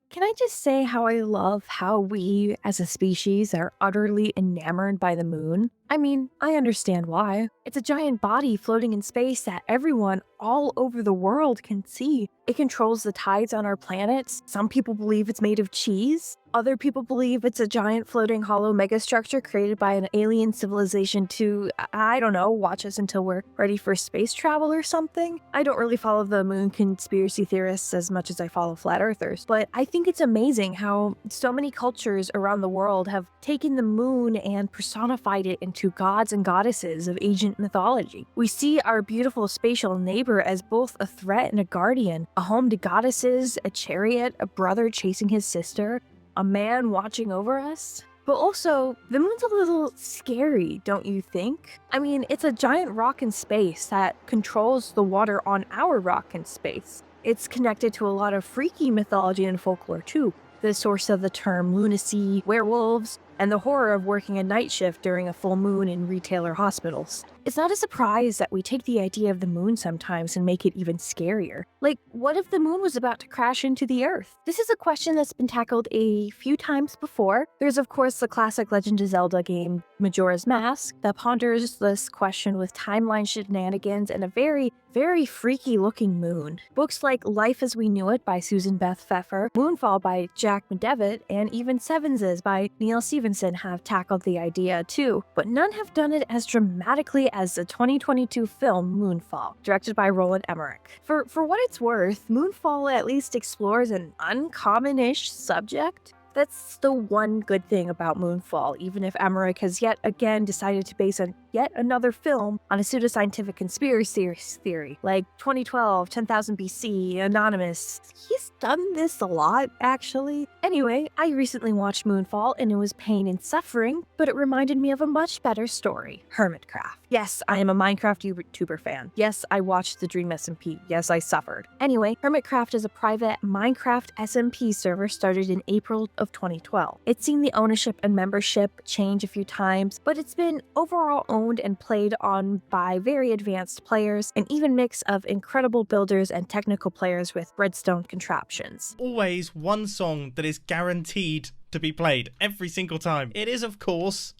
Can I just say how I love how we, as a species, are utterly enamored by the moon? I mean, I understand why. It's a giant body floating in space that everyone all over the world can see. It controls the tides on our planets. Some people believe it's made of cheese. Other people believe it's a giant floating hollow megastructure created by an alien civilization to, I don't know, watch us until we're ready for space travel or something. I don't really follow the moon conspiracy theorists as much as I follow flat earthers, but I think it's amazing how so many cultures around the world have taken the moon and personified it into gods and goddesses of ancient mythology. We see our beautiful spatial neighbor as both a threat and a guardian, a home to goddesses, a chariot, a brother chasing his sister, a man watching over us. But also, the moon's a little scary, don't you think? I mean, it's a giant rock in space that controls the water on our rock in space. It's connected to a lot of freaky mythology and folklore too. The source of the term lunacy, werewolves, and the horror of working a night shift during a full moon in retail or hospitals. It's not a surprise that we take the idea of the moon sometimes and make it even scarier. Like, what if the moon was about to crash into the Earth? This is a question that's been tackled a few times before. There's of course the classic Legend of Zelda game, Majora's Mask, that ponders this question with timeline shenanigans and a very, very freaky looking moon. Books like Life as We Knew It by Susan Beth Pfeffer, Moonfall by Jack McDevitt, and even Sevenses by Neil Stevenson have tackled the idea too, but none have done it as dramatically as the 2022 film Moonfall, directed by Roland Emmerich. For what it's worth, Moonfall at least explores an uncommon-ish subject. That's the one good thing about Moonfall, even if Emmerich has yet again decided to base yet another film on a pseudoscientific conspiracy theory, like 2012, 10,000 BC, Anonymous. He's done this a lot, actually. Anyway, I recently watched Moonfall and it was pain and suffering, but it reminded me of a much better story, Hermitcraft. Yes, I am a Minecraft YouTuber fan. Yes, I watched the Dream SMP. Yes, I suffered. Anyway, Hermitcraft is a private Minecraft SMP server started in April of 2012. It's seen the ownership and membership change a few times, but it's been overall owned and played on by very advanced players, an even mix of incredible builders and technical players with redstone contraptions. Always one song that is guaranteed to be played every single time. It is, of course,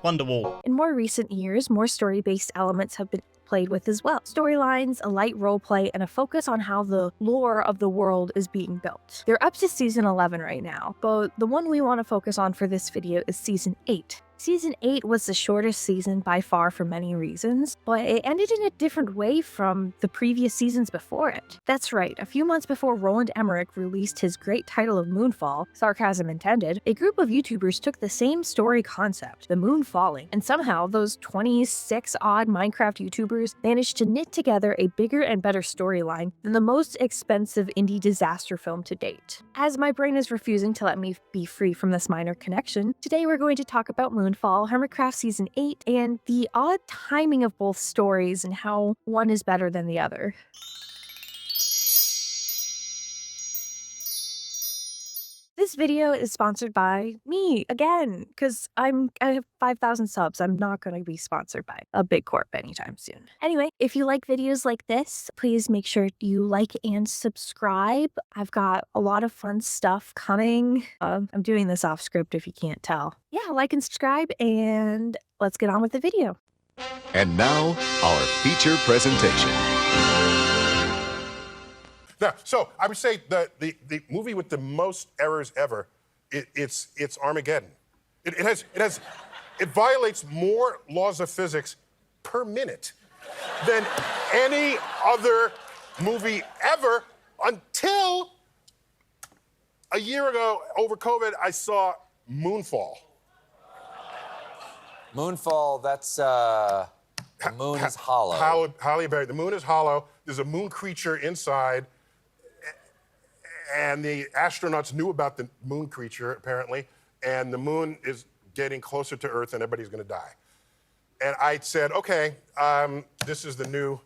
Wonderwall. In more recent years, more story-based elements have been played with as well. Storylines, a light roleplay, and a focus on how the lore of the world is being built. They're up to season 11 right now, but the one we want to focus on for this video is season 8. Season 8 was the shortest season by far for many reasons, but it ended in a different way from the previous seasons before it. That's right, a few months before Roland Emmerich released his great title of Moonfall, sarcasm intended, a group of YouTubers took the same story concept, the moon falling, and somehow those 26-odd Minecraft YouTubers managed to knit together a bigger and better storyline than the most expensive indie disaster film to date. As my brain is refusing to let me be free from this minor connection, today we're going to talk about Moonfall, Hermitcraft Season 8, and the odd timing of both stories and how one is better than the other. This video is sponsored by me, again, because I have 5,000 subs. I'm not going to be sponsored by a big corp anytime soon. Anyway, if you like videos like this, please make sure you like and subscribe. I've got a lot of fun stuff coming. I'm doing this off script if you can't tell. Yeah, like and subscribe, and let's get on with the video. And now, our feature presentation. Now, so I would say the movie with the most errors ever, it's Armageddon. It violates more laws of physics per minute than any other movie ever until a year ago over COVID I saw Moonfall. Moonfall, that's the moon is hollow. Halle Berry. The moon is hollow. There's a moon creature inside. And the astronauts knew about the moon creature, apparently, and the moon is getting closer to Earth and everybody's gonna die. And I said, okay, this is the new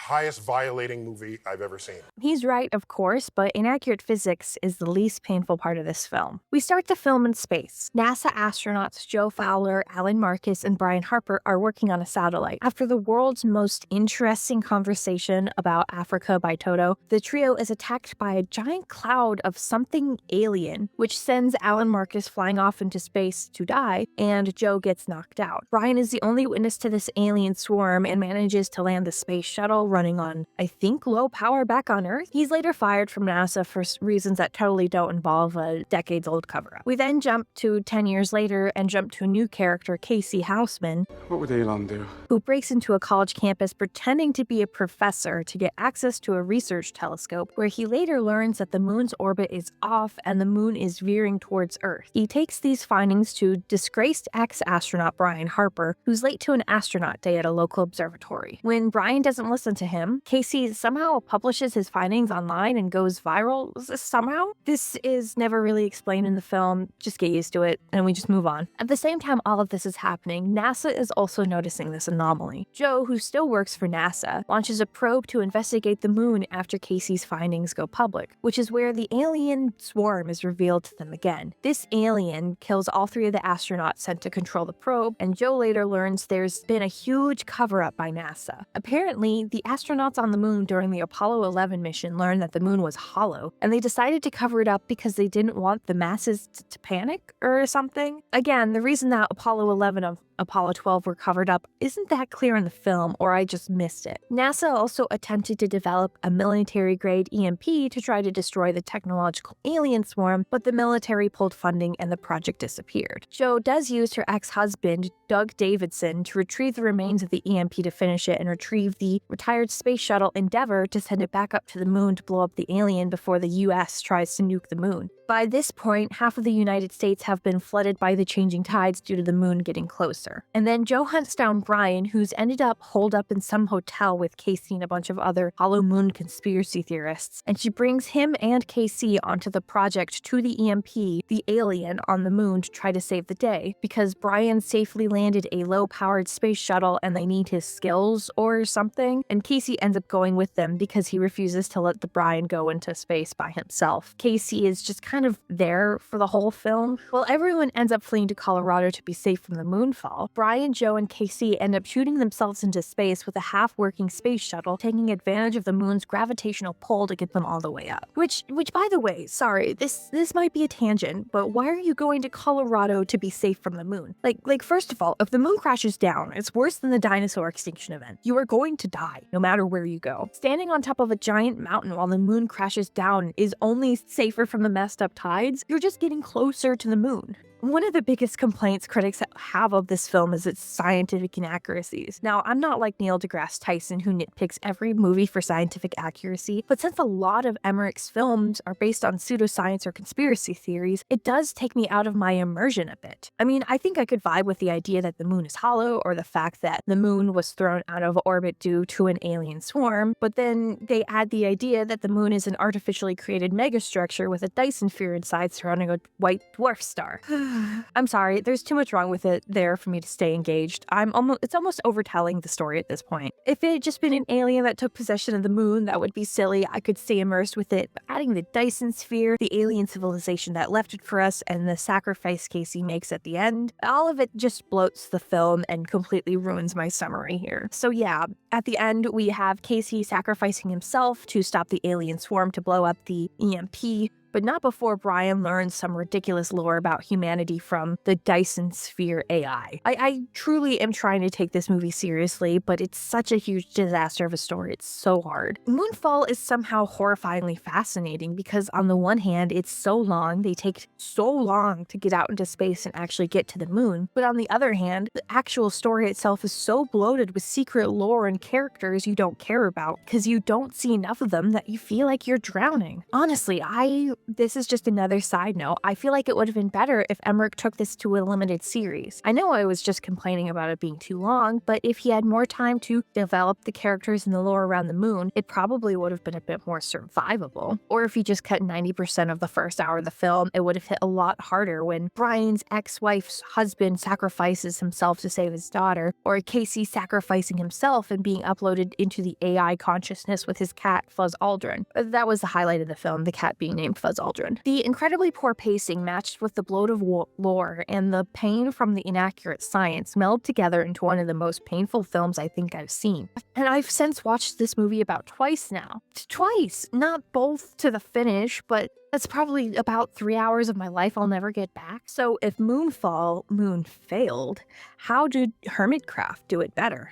highest violating movie I've ever seen. He's right, of course, but inaccurate physics is the least painful part of this film. We start the film in space. NASA astronauts Joe Fowler, Alan Marcus, and Brian Harper are working on a satellite. After the world's most interesting conversation about Africa by Toto, the trio is attacked by a giant cloud of something alien, which sends Alan Marcus flying off into space to die, and Joe gets knocked out. Brian is the only witness to this alien swarm and manages to land the space shuttle running on, I think, low power back on Earth. He's later fired from NASA for reasons that totally don't involve a decades-old cover-up. We then jump to 10 years later and jump to a new character, Casey Houseman, What would Elon do? who breaks into a college campus pretending to be a professor to get access to a research telescope, where he later learns that the moon's orbit is off and the moon is veering towards Earth. He takes these findings to disgraced ex-astronaut Brian Harper, who's late to an astronaut day at a local observatory. When Brian doesn't listen to him, Casey somehow publishes his findings online and goes viral. Somehow? This is never really explained in the film. Just get used to it, and we just move on. At the same time all of this is happening, NASA is also noticing this anomaly. Joe, who still works for NASA, launches a probe to investigate the moon after Casey's findings go public, which is where the alien swarm is revealed to them again. This alien kills all three of the astronauts sent to control the probe, and Joe later learns there's been a huge cover-up by NASA. Apparently, the astronauts on the moon during the Apollo 11 mission learned that the moon was hollow, and they decided to cover it up because they didn't want the masses to panic or something. Again, the reason that Apollo 11 and Apollo 12 were covered up isn't that clear in the film, or I just missed it. NASA also attempted to develop a military-grade EMP to try to destroy the technological alien swarm, but the military pulled funding and the project disappeared. Jo does use her ex-husband, Doug Davidson, to retrieve the remains of the EMP to finish it and retrieve the retired space shuttle Endeavour to send it back up to the moon to blow up the alien before the US tries to nuke the moon. By this point, half of the United States have been flooded by the changing tides due to the moon getting closer. And then Joe hunts down Brian, who's ended up holed up in some hotel with Casey and a bunch of other hollow moon conspiracy theorists, and she brings him and Casey onto the project to the EMP, the alien, on the moon to try to save the day, because Brian safely landed a low-powered space shuttle and they need his skills or something, and Casey ends up going with them because he refuses to let the Brian go into space by himself. Casey is just kind of there for the whole film. While everyone ends up fleeing to Colorado to be safe from the moonfall, Brian, Joe, and Casey end up shooting themselves into space with a half-working space shuttle, taking advantage of the moon's gravitational pull to get them all the way up. Which by the way, sorry, this might be a tangent, but why are you going to Colorado to be safe from the moon? Like first of all, if the moon crashes down, it's worse than the dinosaur extinction event. You are going to die, no matter where you go. Standing on top of a giant mountain while the moon crashes down is only safer from the messed up tides. You're just getting closer to the moon. One of the biggest complaints critics have of this film is its scientific inaccuracies. Now, I'm not like Neil deGrasse Tyson, who nitpicks every movie for scientific accuracy, but since a lot of Emmerich's films are based on pseudoscience or conspiracy theories, it does take me out of my immersion a bit. I mean, I think I could vibe with the idea that the moon is hollow, or the fact that the moon was thrown out of orbit due to an alien swarm, but then they add the idea that the moon is an artificially created megastructure with a Dyson sphere inside surrounding a white dwarf star. I'm sorry, there's too much wrong with it there for me to stay engaged. It's almost overtelling the story at this point. If it had just been an alien that took possession of the moon, that would be silly. I could stay immersed with it. But adding the Dyson sphere, the alien civilization that left it for us, and the sacrifice Casey makes at the end, all of it just bloats the film and completely ruins my summary here. So yeah, at the end we have Casey sacrificing himself to stop the alien swarm to blow up the EMP, but not before Brian learns some ridiculous lore about humanity from the Dyson Sphere AI. I truly am trying to take this movie seriously, but it's such a huge disaster of a story. It's so hard. Moonfall is somehow horrifyingly fascinating because on the one hand, it's so long, they take so long to get out into space and actually get to the moon, but on the other hand, the actual story itself is so bloated with secret lore and characters you don't care about because you don't see enough of them that you feel like you're drowning. Honestly, I this is just another side note. I feel like it would have been better if Emmerich took this to a limited series. I know I was just complaining about it being too long, but if he had more time to develop the characters and the lore around the moon, it probably would have been a bit more survivable. Or if he just cut 90% of the first hour of the film, it would have hit a lot harder when Brian's ex-wife's husband sacrifices himself to save his daughter, or Casey sacrificing himself and being uploaded into the AI consciousness with his cat, Fuzz Aldrin. That was the highlight of the film, the cat being named Fuzz Aldrin. The incredibly poor pacing matched with the bloat of lore and the pain from the inaccurate science meld together into one of the most painful films I think I've seen. And I've since watched this movie about twice now. Twice! Not both to the finish, but that's probably about 3 hours of my life I'll never get back. So if Moonfall Moon-FAILED, how did Hermitcraft do it better?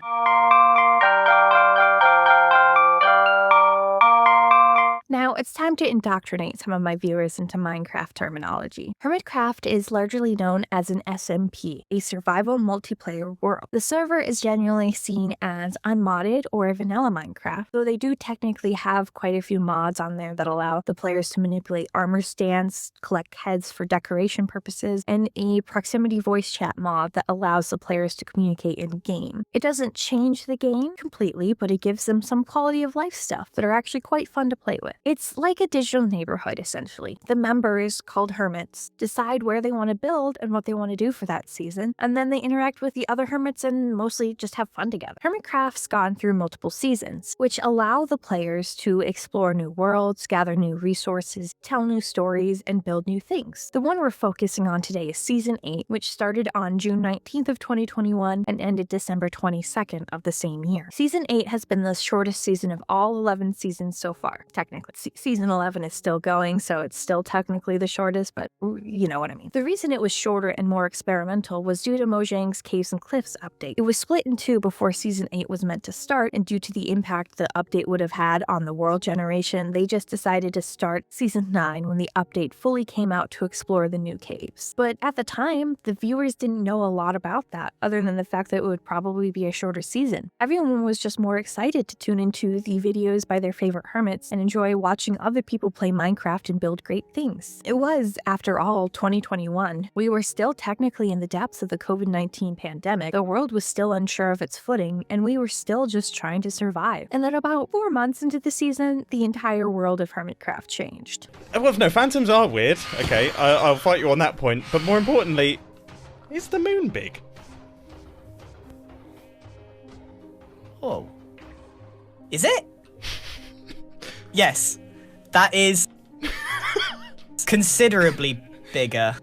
Now, it's time to indoctrinate some of my viewers into Minecraft terminology. Hermitcraft is largely known as an SMP, a survival multiplayer world. The server is generally seen as unmodded or vanilla Minecraft, though they do technically have quite a few mods on there that allow the players to manipulate armor stands, collect heads for decoration purposes, and a proximity voice chat mod that allows the players to communicate in-game. It doesn't change the game completely, but it gives them some quality of life stuff that are actually quite fun to play with. It's like a digital neighborhood, essentially. The members, called hermits, decide where they want to build and what they want to do for that season, and then they interact with the other hermits and mostly just have fun together. Hermitcraft's gone through multiple seasons, which allow the players to explore new worlds, gather new resources, tell new stories, and build new things. The one we're focusing on today is Season 8, which started on June 19th of 2021 and ended December 22nd of the same year. Season 8 has been the shortest season of all 11 seasons so far, technically. Season 11 is still going, so it's still technically the shortest, but you know what I mean. The reason it was shorter and more experimental was due to Mojang's Caves and Cliffs update. It was split in two before Season 8 was meant to start, and due to the impact the update would have had on the world generation, they just decided to start Season 9 when the update fully came out to explore the new caves. But at the time, the viewers didn't know a lot about that, other than the fact that it would probably be a shorter season. Everyone was just more excited to tune into the videos by their favorite hermits and enjoy watching other people play Minecraft and build great things. It was, after all, 2021. We were still technically in the depths of the COVID-19 pandemic, the world was still unsure of its footing, and we were still just trying to survive. And then about 4 months into the season, the entire world of Hermitcraft changed. Well, no, phantoms are weird. Okay, I'll fight you on that point. But more importantly, is the moon big? Oh. Is it? Yes. That is considerably bigger.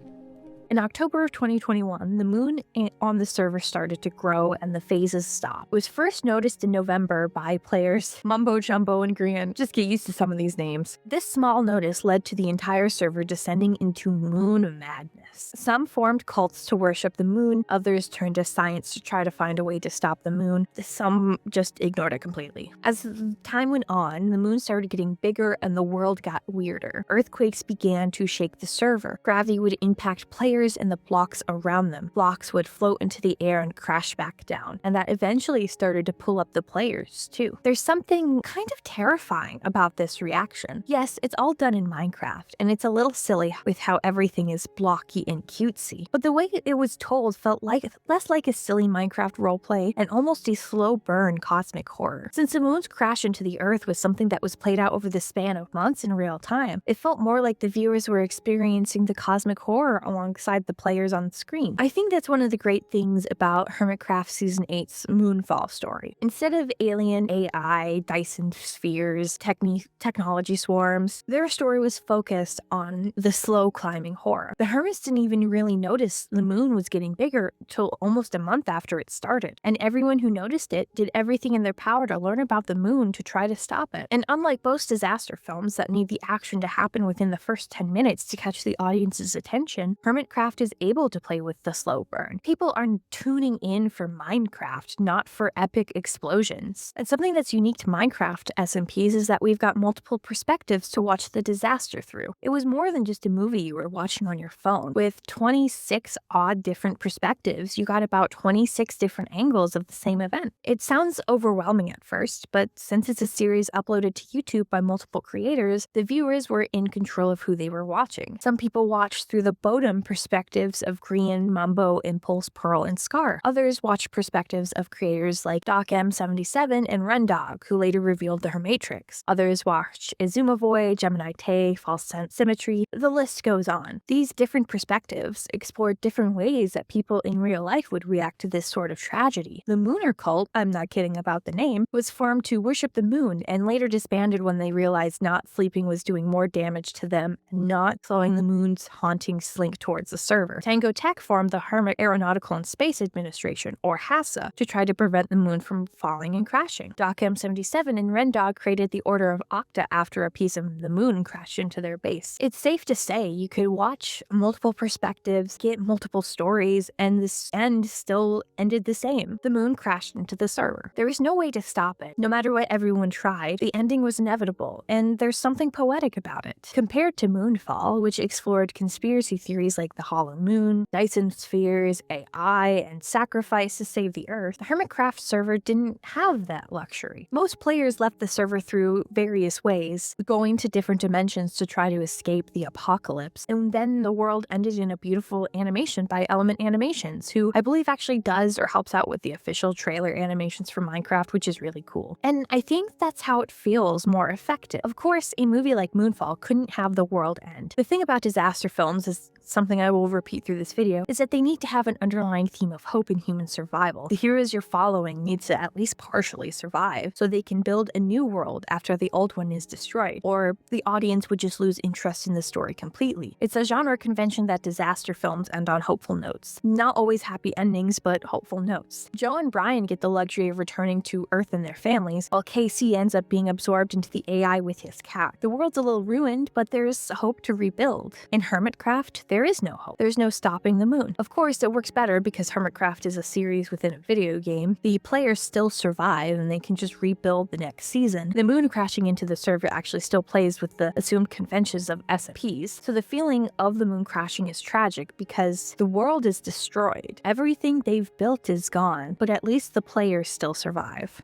In October of 2021, the moon on the server started to grow and the phases stopped. It was first noticed in November by players Mumbo Jumbo and Grian. Just get used to some of these names. This small notice led to the entire server descending into moon madness. Some formed cults to worship the moon, others turned to science to try to find a way to stop the moon. Some just ignored it completely. As time went on, the moon started getting bigger and the world got weirder. Earthquakes began to shake the server. Gravity would impact players and the blocks around them. Blocks would float into the air and crash back down, and that eventually started to pull up the players too. There's something kind of terrifying about this reaction. Yes, it's all done in Minecraft, and it's a little silly with how everything is blocky and cutesy, but the way it was told felt less like a silly Minecraft roleplay and almost a slow burn cosmic horror. Since the moon's crash into the earth was something that was played out over the span of months in real time, it felt more like the viewers were experiencing the cosmic horror alongside the players on screen. I think that's one of the great things about Hermitcraft Season 8's Moonfall story. Instead of alien AI, Dyson spheres, technology swarms, their story was focused on the slow climbing horror. The hermits didn't even really notice the moon was getting bigger till almost a month after it started, and everyone who noticed it did everything in their power to learn about the moon to try to stop it. And unlike most disaster films that need the action to happen within the first 10 minutes to catch the audience's attention, Hermitcraft Hermitcraft is able to play with the slow burn. People are tuning in for Minecraft, not for epic explosions. And something that's unique to Minecraft SMPs is that we've got multiple perspectives to watch the disaster through. It was more than just a movie you were watching on your phone. With 26 odd different perspectives, you got about 26 different angles of the same event. It sounds overwhelming at first, but since it's a series uploaded to YouTube by multiple creators, the viewers were in control of who they were watching. Some people watched through the Bodum perspectives of Grian, Mumbo, Impulse, Pearl, and Scar. Others watched perspectives of creators like DocM77 and Rendog, who later revealed the Hermitcraft. Others watched Izumavoy, Gemini Tay, False Sense Symmetry. The list goes on. These different perspectives explored different ways that people in real life would react to this sort of tragedy. The Mooner cult, I'm not kidding about the name, was formed to worship the moon and later disbanded when they realized not sleeping was doing more damage to them and not slowing the moon's haunting slink towards the server. Tango Tech formed the Hermit Aeronautical and Space Administration, or HASA, to try to prevent the moon from falling and crashing. DocM77 and Rendog created the Order of Octa after a piece of the moon crashed into their base. It's safe to say you could watch multiple perspectives, get multiple stories, and this end still ended the same. The moon crashed into the server. There was no way to stop it. No matter what everyone tried, the ending was inevitable, and there's something poetic about it. Compared to Moonfall, which explored conspiracy theories like the hollow moon, Dyson spheres, AI, and sacrifice to save the Earth, the Hermitcraft server didn't have that luxury. Most players left the server through various ways, going to different dimensions to try to escape the apocalypse, and then the world ended in a beautiful animation by Element Animations, who I believe actually does or helps out with the official trailer animations for Minecraft, which is really cool. And I think that's how it feels more effective. Of course, a movie like Moonfall couldn't have the world end. The thing about disaster films is something I will repeat through this video, is that they need to have an underlying theme of hope and human survival. The heroes you're following need to at least partially survive, so they can build a new world after the old one is destroyed, or the audience would just lose interest in the story completely. It's a genre convention that disaster films end on hopeful notes. Not always happy endings, but hopeful notes. Joe and Brian get the luxury of returning to Earth and their families, while Casey ends up being absorbed into the AI with his cat. The world's a little ruined, but there's hope to rebuild. In Hermitcraft, there is no hope. There's no stopping the moon. Of course, it works better because Hermitcraft is a series within a video game. The players still survive and they can just rebuild the next season. The moon crashing into the server actually still plays with the assumed conventions of SMPs, so the feeling of the moon crashing is tragic because the world is destroyed. Everything they've built is gone, but at least the players still survive.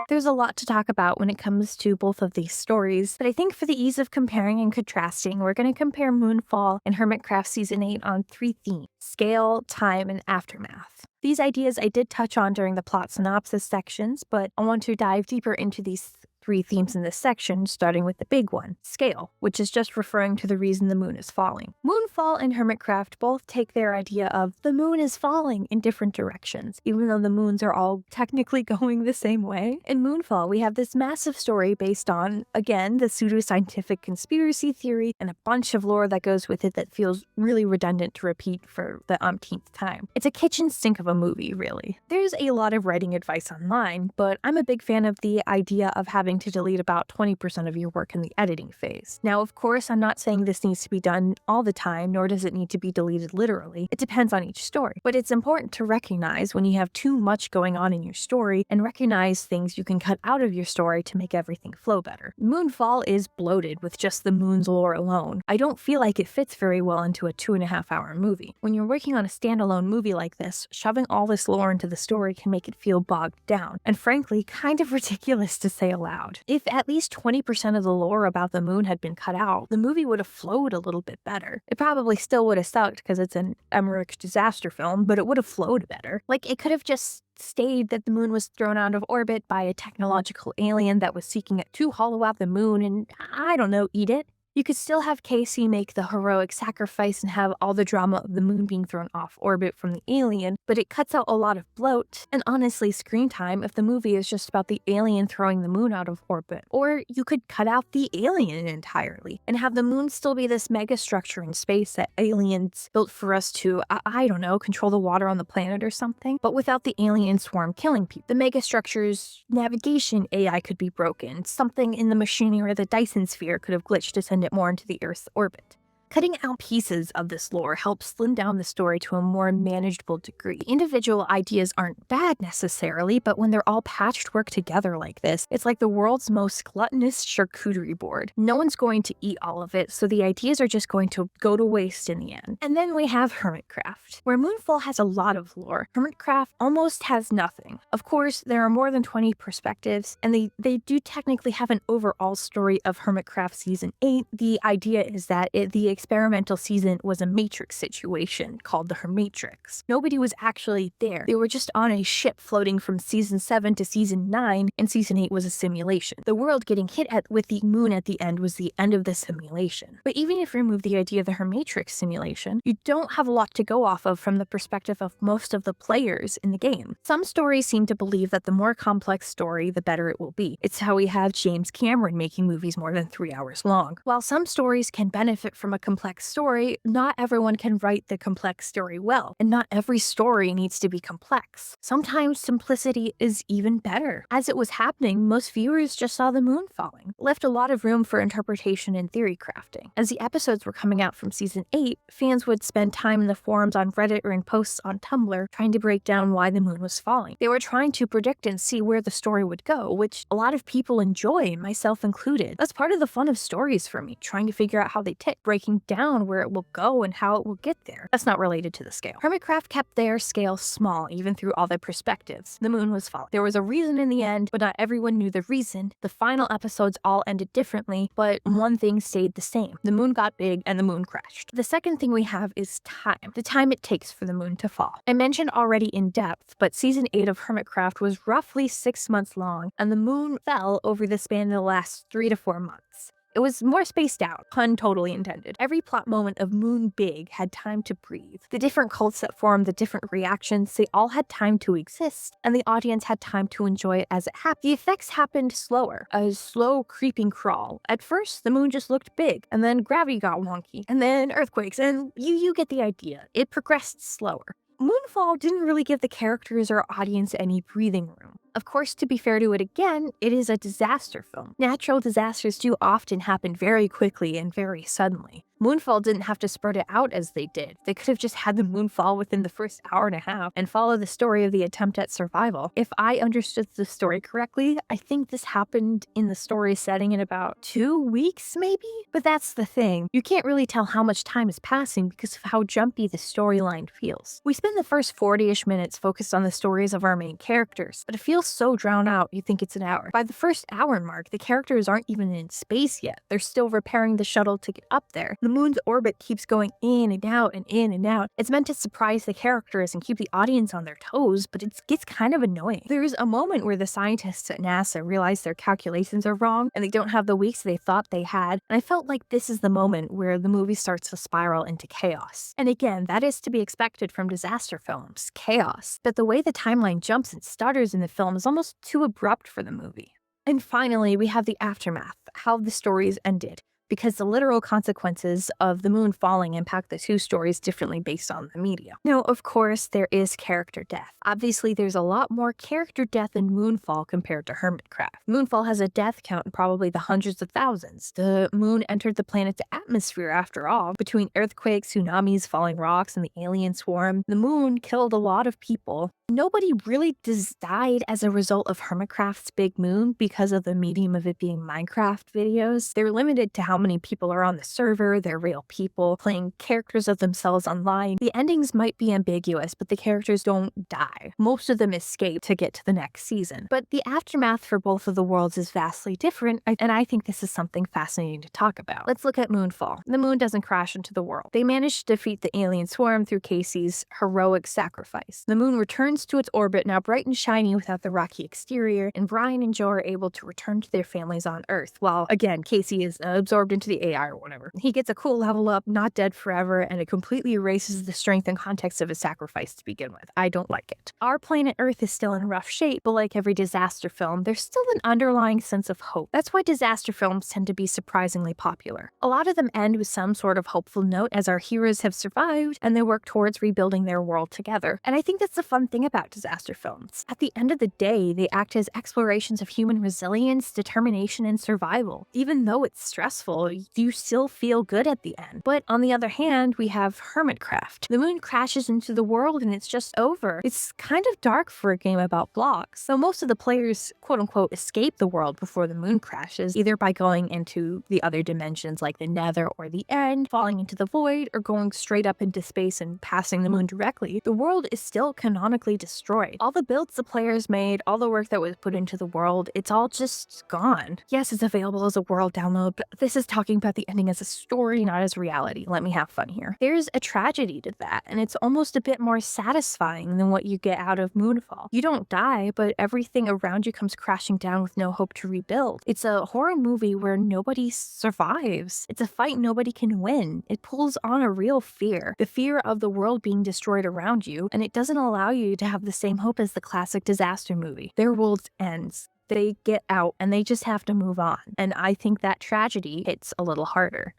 There's a lot to talk about when it comes to both of these stories, but I think for the ease of comparing and contrasting, we're going to compare Moonfall and Hermitcraft Season 8 on 3 themes: scale, time, and aftermath. These ideas I did touch on during the plot synopsis sections, but I want to dive deeper into these 3 themes in this section, starting with the big one, scale, which is just referring to the reason the moon is falling. Moonfall and Hermitcraft both take their idea of the moon is falling in different directions, even though the moons are all technically going the same way. In Moonfall, we have this massive story based on, again, the pseudoscientific conspiracy theory and a bunch of lore that goes with it that feels really redundant to repeat for the umpteenth time. It's a kitchen sink of a movie, really. There's a lot of writing advice online, but I'm a big fan of the idea of having to delete about 20% of your work in the editing phase. Now, of course, I'm not saying this needs to be done all the time, nor does it need to be deleted literally. It depends on each story. But it's important to recognize when you have too much going on in your story and recognize things you can cut out of your story to make everything flow better. Moonfall is bloated with just the moon's lore alone. I don't feel like it fits very well into a 2.5-hour movie. When you're working on a standalone movie like this, shoving all this lore into the story can make it feel bogged down, and frankly, kind of ridiculous to say aloud. If at least 20% of the lore about the moon had been cut out, the movie would have flowed a little bit better. It probably still would have sucked because it's an Emmerich disaster film, but it would have flowed better. Like, it could have just stayed that the moon was thrown out of orbit by a technological alien that was seeking to hollow out the moon and, I don't know, eat it. You could still have Casey make the heroic sacrifice and have all the drama of the moon being thrown off orbit from the alien, but it cuts out a lot of bloat and honestly screen time if the movie is just about the alien throwing the moon out of orbit. Or you could cut out the alien entirely and have the moon still be this mega structure in space that aliens built for us to, I don't know, control the water on the planet or something, but without the alien swarm killing people. The mega structure's navigation AI could be broken. Something in the machinery or the Dyson sphere could have glitched to send it more into the Earth's orbit. Cutting out pieces of this lore helps slim down the story to a more manageable degree. Individual ideas aren't bad necessarily, but when they're all patched work together like this, it's like the world's most gluttonous charcuterie board. No one's going to eat all of it, so the ideas are just going to go to waste in the end. And then we have Hermitcraft. Where Moonfall has a lot of lore, Hermitcraft almost has nothing. Of course, there are more than 20 perspectives, and they do technically have an overall story of Hermitcraft Season 8. The idea is that the experimental season was a Matrix situation called the Hermitcraft. Nobody was actually there. They were just on a ship floating from Season 7 to Season 9, and Season 8 was a simulation. The world getting hit with the moon at the end was the end of the simulation. But even if you remove the idea of the Hermitcraft simulation, you don't have a lot to go off of from the perspective of most of the players in the game. Some stories seem to believe that the more complex story, the better it will be. It's how we have James Cameron making movies more than 3 hours long. While some stories can benefit from a complex story, not everyone can write the complex story well, and not every story needs to be complex. Sometimes simplicity is even better. As it was happening, most viewers just saw the moon falling, left a lot of room for interpretation and theory crafting. As the episodes were coming out from Season 8, fans would spend time in the forums on Reddit or in posts on Tumblr trying to break down why the moon was falling. They were trying to predict and see where the story would go, which a lot of people enjoy, myself included. That's part of the fun of stories for me, trying to figure out how they tick, breaking down where it will go and how it will get there. That's not related to the scale. Hermitcraft kept their scale small, even through all the perspectives. The moon was falling. There was a reason in the end, but not everyone knew the reason. The final episodes all ended differently, but one thing stayed the same. The moon got big and the moon crashed. The second thing we have is time. The time it takes for the moon to fall. I mentioned already in depth, but Season 8 of Hermitcraft was roughly 6 months long, and the moon fell over the span of the last 3 to 4 months. It was more spaced out, pun totally intended. Every plot moment of Moon Big had time to breathe. The different cults that formed, the different reactions, they all had time to exist, and the audience had time to enjoy it as it happened. The effects happened slower, a slow creeping crawl. At first, the moon just looked big, and then gravity got wonky, and then earthquakes, and you get the idea. It progressed slower. Moonfall didn't really give the characters or audience any breathing room. Of course, to be fair to it again, it is a disaster film. Natural disasters do often happen very quickly and very suddenly. Moonfall didn't have to spread it out as they did. They could have just had the moon fall within the first hour and a half and follow the story of the attempt at survival. If I understood the story correctly, I think this happened in the story setting in about 2 weeks, maybe? But that's the thing. You can't really tell how much time is passing because of how jumpy the storyline feels. We spend the first 40-ish minutes focused on the stories of our main characters, but it feels so drawn out you think it's an hour. By the first hour mark, the characters aren't even in space yet. They're still repairing the shuttle to get up there. The moon's orbit keeps going in and out and in and out. It's meant to surprise the characters and keep the audience on their toes, but it gets kind of annoying. There's a moment where the scientists at NASA realize their calculations are wrong and they don't have the weeks they thought they had, and I felt like this is the moment where the movie starts to spiral into chaos. And again, that is to be expected from disaster films, chaos. But the way the timeline jumps and stutters in the film is almost too abrupt for the movie. And finally, we have the aftermath, how the stories ended, because the literal consequences of the moon falling impact the two stories differently based on the media. Now, of course, there is character death. Obviously, there's a lot more character death in Moonfall compared to Hermitcraft. Moonfall has a death count in probably the hundreds of thousands. The moon entered the planet's atmosphere after all. Between earthquakes, tsunamis, falling rocks, and the alien swarm, the moon killed a lot of people. Nobody really died as a result of Hermitcraft's big moon because of the medium of it being Minecraft videos. They're limited to how many people are on the server, they're real people playing characters of themselves online. The endings might be ambiguous, but the characters don't die. Most of them escape to get to the next season. But the aftermath for both of the worlds is vastly different, and I think this is something fascinating to talk about. Let's look at Moonfall. The moon doesn't crash into the world. They manage to defeat the alien swarm through Casey's heroic sacrifice. The moon returns returns to its orbit, now bright and shiny without the rocky exterior, and Brian and Joe are able to return to their families on Earth, while, again, Casey is absorbed into the AI or whatever. He gets a cool level up, not dead forever, and it completely erases the strength and context of his sacrifice to begin with. I don't like it. Our planet Earth is still in rough shape, but like every disaster film, there's still an underlying sense of hope. That's why disaster films tend to be surprisingly popular. A lot of them end with some sort of hopeful note as our heroes have survived and they work towards rebuilding their world together. And I think that's the fun thing about disaster films. At the end of the day, they act as explorations of human resilience, determination, and survival. Even though it's stressful, you still feel good at the end. But on the other hand, we have Hermitcraft. The moon crashes into the world and it's just over. It's kind of dark for a game about blocks. So most of the players, quote unquote, escape the world before the moon crashes, either by going into the other dimensions like the nether or the end, falling into the void, or going straight up into space and passing the moon directly. The world is still canonically destroyed. All the builds the players made, all the work that was put into the world, it's all just gone. Yes, it's available as a world download, but this is talking about the ending as a story, not as reality. Let me have fun here. There's a tragedy to that, and it's almost a bit more satisfying than what you get out of Moonfall. You don't die, but everything around you comes crashing down with no hope to rebuild. It's a horror movie where nobody survives. It's a fight nobody can win. It pulls on a real fear, the fear of the world being destroyed around you, and it doesn't allow you to have the same hope as the classic disaster movie. Their world ends. They get out and they just have to move on. And I think that tragedy hits a little harder.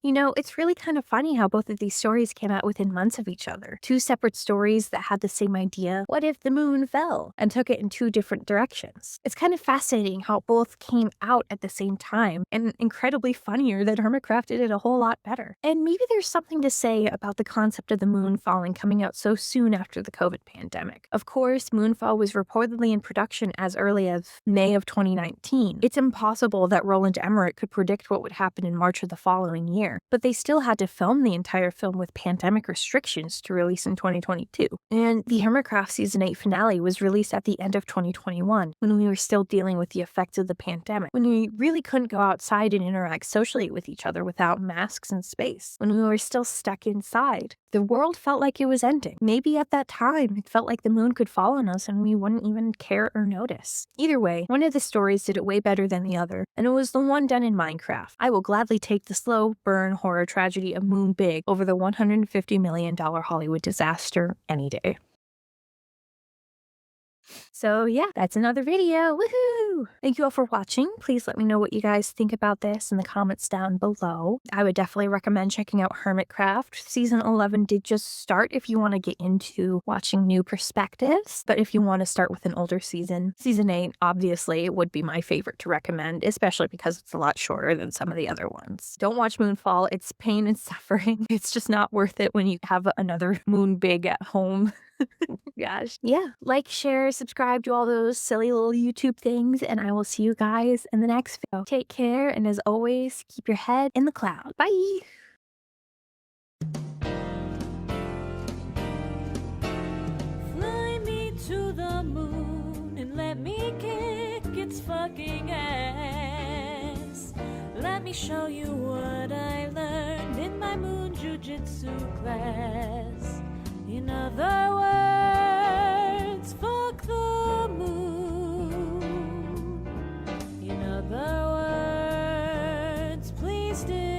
You know, it's really kind of funny how both of these stories came out within months of each other. Two separate stories that had the same idea, what if the moon fell, and took it in two different directions. It's kind of fascinating how both came out at the same time, and incredibly funnier that Hermitcraft did it a whole lot better. And maybe there's something to say about the concept of the moon falling coming out so soon after the COVID pandemic. Of course, Moonfall was reportedly in production as early as May of 2019. It's impossible that Roland Emmerich could predict what would happen in March of the following year. But they still had to film the entire film with pandemic restrictions to release in 2022. And the Hermitcraft Season 8 finale was released at the end of 2021, when we were still dealing with the effects of the pandemic, when we really couldn't go outside and interact socially with each other without masks and space, when we were still stuck inside. The world felt like it was ending. Maybe at that time, it felt like the moon could fall on us and we wouldn't even care or notice. Either way, one of the stories did it way better than the other, and it was the one done in Minecraft. I will gladly take the slow burn horror tragedy of Moon Big over the $150 million Hollywood disaster any day. So yeah, that's another video. Woohoo! Thank you all for watching. Please let me know what you guys think about this in the comments down below. I would definitely recommend checking out Hermitcraft. Season 11 did just start if you want to get into watching new perspectives. But if you want to start with an older season, Season 8 obviously would be my favorite to recommend, especially because it's a lot shorter than some of the other ones. Don't watch Moonfall. It's pain and suffering. It's just not worth it when you have another Moon Big at home. Gosh. Yeah. Like, share, subscribe, do all those silly little YouTube things, and I will see you guys in the next video. Take care, and as always, keep your head in the cloud. Bye! Fly me to the moon and let me kick its fucking ass. Let me show you what I learned in my moon jujitsu class. In other words, fuck the moon. In other words, please do.